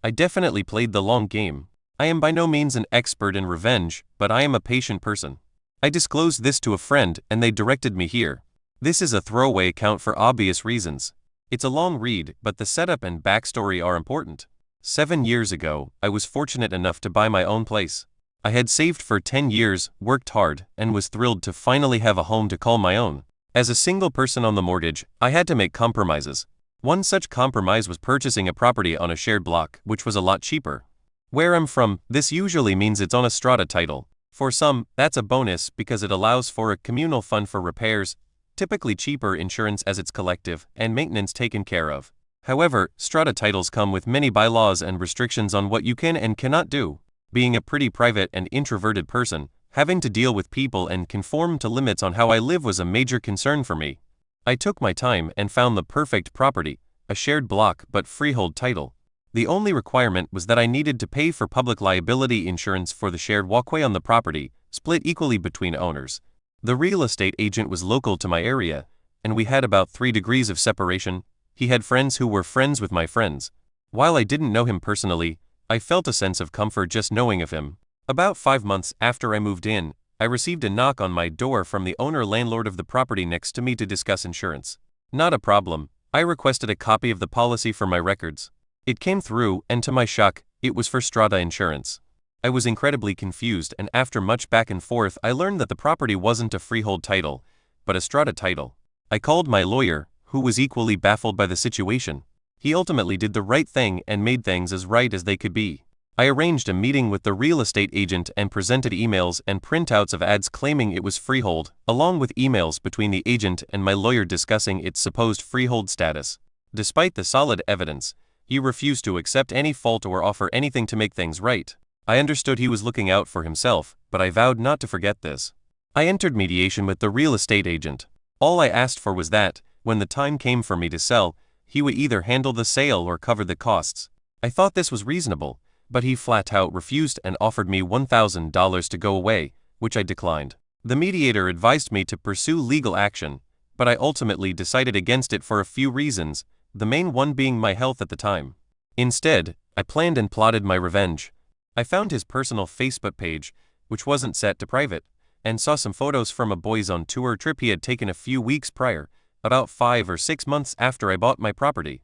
I definitely played the long game. I am by no means an expert in revenge, but I am a patient person. I disclosed this to a friend and they directed me here. This is a throwaway account for obvious reasons. It's a long read, but the setup and backstory are important. 7 years ago, I was fortunate enough to buy my own place. I had saved for 10 years, worked hard, and was thrilled to finally have a home to call my own. As a single person on the mortgage, I had to make compromises. One such compromise was purchasing a property on a shared block, which was a lot cheaper. Where I'm from, this usually means it's on a strata title. For some, that's a bonus because it allows for a communal fund for repairs, typically cheaper insurance as it's collective, and maintenance taken care of. However, strata titles come with many bylaws and restrictions on what you can and cannot do. Being a pretty private and introverted person, having to deal with people and conform to limits on how I live was a major concern for me. I took my time and found the perfect property, a shared block but freehold title. The only requirement was that I needed to pay for public liability insurance for the shared walkway on the property, split equally between owners. The real estate agent was local to my area, and we had about 3 degrees of separation. He had friends who were friends with my friends. While I didn't know him personally, I felt a sense of comfort just knowing of him. About 5 months after I moved in, I received a knock on my door from the owner-landlord of the property next to me to discuss insurance. Not a problem. I requested a copy of the policy for my records. It came through, and to my shock, it was for strata insurance. I was incredibly confused, and after much back and forth, I learned that the property wasn't a freehold title, but a strata title. I called my lawyer, who was equally baffled by the situation. He ultimately did the right thing and made things as right as they could be. I arranged a meeting with the real estate agent and presented emails and printouts of ads claiming it was freehold, along with emails between the agent and my lawyer discussing its supposed freehold status. Despite the solid evidence, he refused to accept any fault or offer anything to make things right. I understood he was looking out for himself, but I vowed not to forget this. I entered mediation with the real estate agent. All I asked for was that, when the time came for me to sell, he would either handle the sale or cover the costs. I thought this was reasonable, but he flat out refused and offered me $1,000 to go away, which I declined. The mediator advised me to pursue legal action, but I ultimately decided against it for a few reasons, the main one being my health at the time. Instead, I planned and plotted my revenge. I found his personal Facebook page, which wasn't set to private, and saw some photos from a boys on tour trip he had taken a few weeks prior, about 5 or 6 months after I bought my property.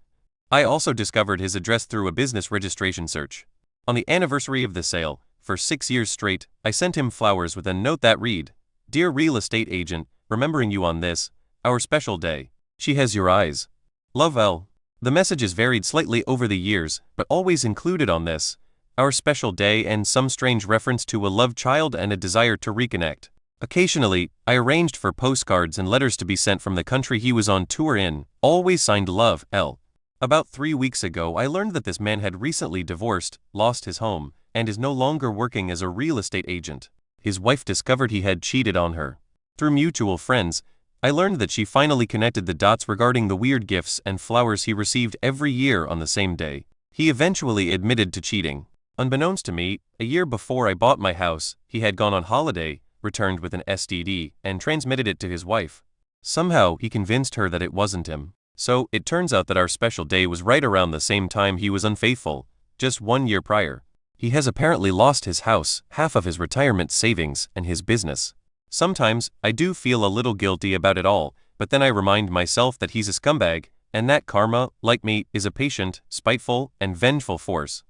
I also discovered his address through a business registration search. On the anniversary of the sale, for 6 years straight, I sent him flowers with a note that read, "Dear real estate agent, remembering you on this, our special day. She has your eyes. Love L." The messages varied slightly over the years, but always included on this, our special day, and some strange reference to a loved child and a desire to reconnect. Occasionally, I arranged for postcards and letters to be sent from the country he was on tour in, always signed Love L. About 3 weeks ago, I learned that this man had recently divorced, lost his home, and is no longer working as a real estate agent. His wife discovered he had cheated on her. Through mutual friends, I learned that she finally connected the dots regarding the weird gifts and flowers he received every year on the same day. He eventually admitted to cheating. Unbeknownst to me, a year before I bought my house, he had gone on holiday, returned with an STD, and transmitted it to his wife. Somehow, he convinced her that it wasn't him. So, it turns out that our special day was right around the same time he was unfaithful, just 1 year prior. He has apparently lost his house, half of his retirement savings, and his business. Sometimes, I do feel a little guilty about it all, but then I remind myself that he's a scumbag, and that karma, like me, is a patient, spiteful, and vengeful force.